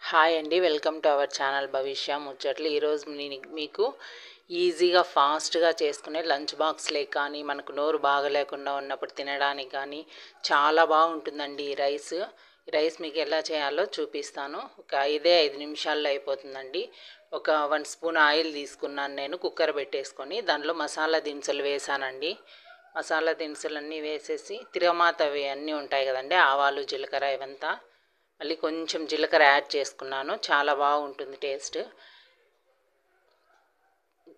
Hi అండి, welcome to our channel భవిష్య ముచ్చట్లు. ఈరోజు నేను మీకు ఈజీగా ఫాస్ట్గా చేసుకునే లంచ్ బాక్స్లే కానీ మనకు నోరు బాగలేకుండా ఉన్నప్పుడు తినడానికి కానీ చాలా బాగుంటుందండి ఈ రైస్ మీకు ఎలా చేయాలో చూపిస్తాను. ఒక 5 నిమిషాల్లో అయిపోతుందండి. ఒక 1 స్పూన్ ఆయిల్ తీసుకున్నాను నేను, కుక్కర్ పెట్టేసుకొని దాంట్లో మసాలా దినుసులు వేసానండి. మసాలా దినుసులన్నీ వేసేసి తిరగమాతవి అన్నీ ఉంటాయి కదండి, ఆవాలు జీలకర్ర ఇవంతా, మళ్ళీ కొంచెం జీలకర్ర యాడ్ చేసుకున్నాను. చాలా బాగుంటుంది టేస్ట్.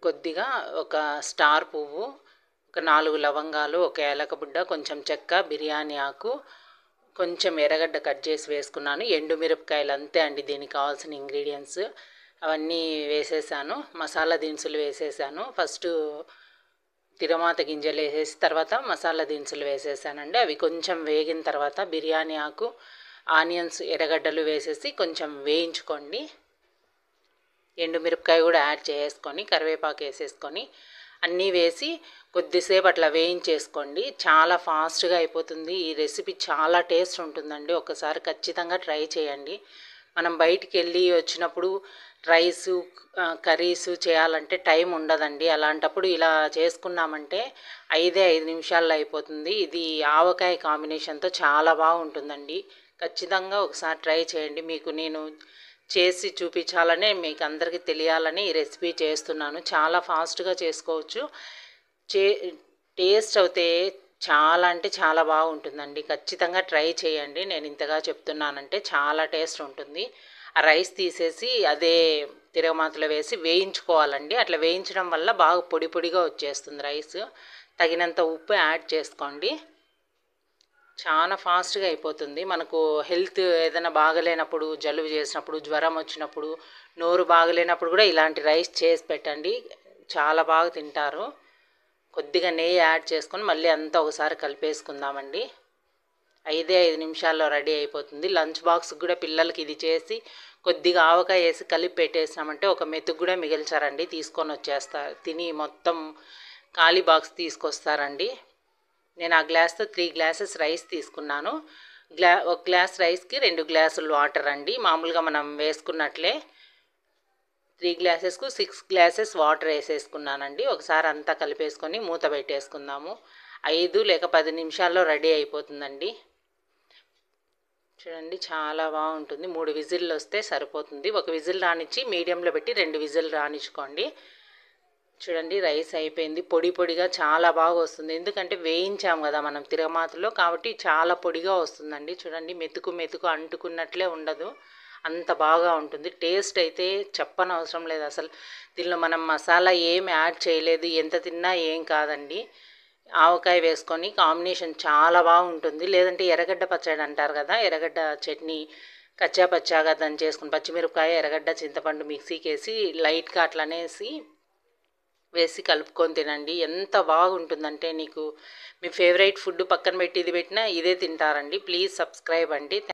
కొద్దిగా ఒక స్టార్ పువ్వు, ఒక 4 లవంగాలు, ఒక ఏలకబుడ్డ, కొంచెం చెక్క, బిర్యానీ ఆకు, కొంచెం ఎర్రగడ్డ కట్ చేసి వేసుకున్నాను. ఎండుమిరపకాయలు అంతే అండి దీనికి కావాల్సిన ఇంగ్రీడియంట్స్. అవన్నీ వేసేసాను. మసాలా దినుసులు వేసేసాను. ఫస్ట్ తిరమాత గింజలు వేసేసి తర్వాత మసాలా దినుసులు వేసేసానండి. అవి కొంచెం వేగిన తర్వాత బిర్యానీ ఆకు, ఆనియన్స్, ఎర్రగడ్డలు వేసేసి కొంచెం వేయించుకోండి. ఎండుమిరపకాయ కూడా యాడ్ చేసుకొని కరివేపాకు వేసేసుకొని అన్నీ వేసి కొద్దిసేపు అట్లా వేయించేసుకోండి. చాలా ఫాస్ట్గా అయిపోతుంది. ఈ రెసిపీ చాలా టేస్ట్ ఉంటుందండి. ఒకసారి ఖచ్చితంగా ట్రై చేయండి. మనం బయటికి వెళ్ళి వచ్చినప్పుడు రైసు కర్రీసు చేయాలంటే టైం ఉండదండి. అలాంటప్పుడు ఇలా చేసుకున్నామంటే 5 నిమిషాల్లో అయిపోతుంది. ఇది ఆవకాయ కాంబినేషన్తో చాలా బాగుంటుందండి. ఖచ్చితంగా ఒకసారి ట్రై చేయండి. మీకు నేను చేసి చూపించాలనే, మీకు అందరికీ తెలియాలని ఈ రెసిపీ చేస్తున్నాను. చాలా ఫాస్ట్గా చేసుకోవచ్చు. టేస్ట్ అయితే చాలా అంటే చాలా బాగుంటుందండి. ఖచ్చితంగా ట్రై చేయండి. నేను ఇంతగా చెప్తున్నానంటే చాలా టేస్ట్ ఉంటుంది. ఆ రైస్ తీసేసి అదే తిరగమాతలో వేసి వేయించుకోవాలండి. అట్లా వేయించడం వల్ల బాగా పొడి పొడిగా వచ్చేస్తుంది రైస్. తగినంత ఉప్పు యాడ్ చేసుకోండి. చాలా ఫాస్ట్గా అయిపోతుంది. మనకు హెల్త్ ఏదైనా బాగలేనప్పుడు, జలుబు చేసినప్పుడు, జ్వరం వచ్చినప్పుడు, నోరు బాగలేనప్పుడు కూడా ఇలాంటి రైస్ చేసి పెట్టండి. చాలా బాగా తింటారు. కొద్దిగా నెయ్యి యాడ్ చేసుకొని మళ్ళీ అంతా ఒకసారి కలిపేసుకుందామండి. 5 నిమిషాల్లో రెడీ అయిపోతుంది. లంచ్ బాక్స్కి కూడా పిల్లలకి ఇది చేసి కొద్దిగా ఆవకాయ వేసి కలిపి పెట్టేసినామంటే ఒక మెతుకు కూడా మిగిల్చారండి, తీసుకొని వచ్చేస్తారు. తిని మొత్తం ఖాళీ బాక్స్ తీసుకొస్తారండి. నేను ఆ గ్లాస్తో 3 గ్లాసెస్ రైస్ తీసుకున్నాను. ఒక గ్లాస్ రైస్కి 2 గ్లాసులు వాటర్ అండి. మామూలుగా మనం వేసుకున్నట్లే 3 గ్లాసెస్కు 6 గ్లాసెస్ వాటర్ వేసేసుకున్నానండి. ఒకసారి అంతా కలిపేసుకొని మూత పెట్టేసుకుందాము. 5 లేక 10 నిమిషాల్లో రెడీ అయిపోతుందండి. చూడండి చాలా బాగుంటుంది. 3 విజిల్లు వస్తే సరిపోతుంది. ఒక విజిల్ రానిచ్చి మీడియంలో పెట్టి 2 విజిల్ రానిచ్చుకోండి. చూడండి రైస్ అయిపోయింది. పొడి పొడిగా చాలా బాగా వస్తుంది. ఎందుకంటే వేయించాము కదా మనం తిరగమాతలో, కాబట్టి చాలా పొడిగా వస్తుందండి. చూడండి మెతుకు మెతుకు అంటుకున్నట్లే ఉండదు, అంత బాగా ఉంటుంది. టేస్ట్ అయితే చెప్పనవసరం లేదు అసలు. దీనిలో మనం మసాలా ఏం యాడ్ చేయలేదు, ఎంత తిన్నా ఏం కాదండి. ఆవకాయ వేసుకొని కాంబినేషన్ చాలా బాగుంటుంది. లేదంటే ఎర్రగడ్డ పచ్చడి అంటారు కదా, ఎర్రగడ్డ చట్నీ కచ్చా పచ్చాగా దాన్ని చేసుకుని పచ్చిమిరపకాయ, ఎర్రగడ్డ, చింతపండు మిక్సీకి వేసి లైట్గా అట్లనేసి వేసి కలుపుకొని తినండి. ఎంత బాగుంటుందంటే నీకు మీ ఫేవరెట్ ఫుడ్ పక్కన పెట్టి ఇది పెట్టినా ఇదే తింటారండి. ప్లీజ్ సబ్స్క్రైబ్ అండి.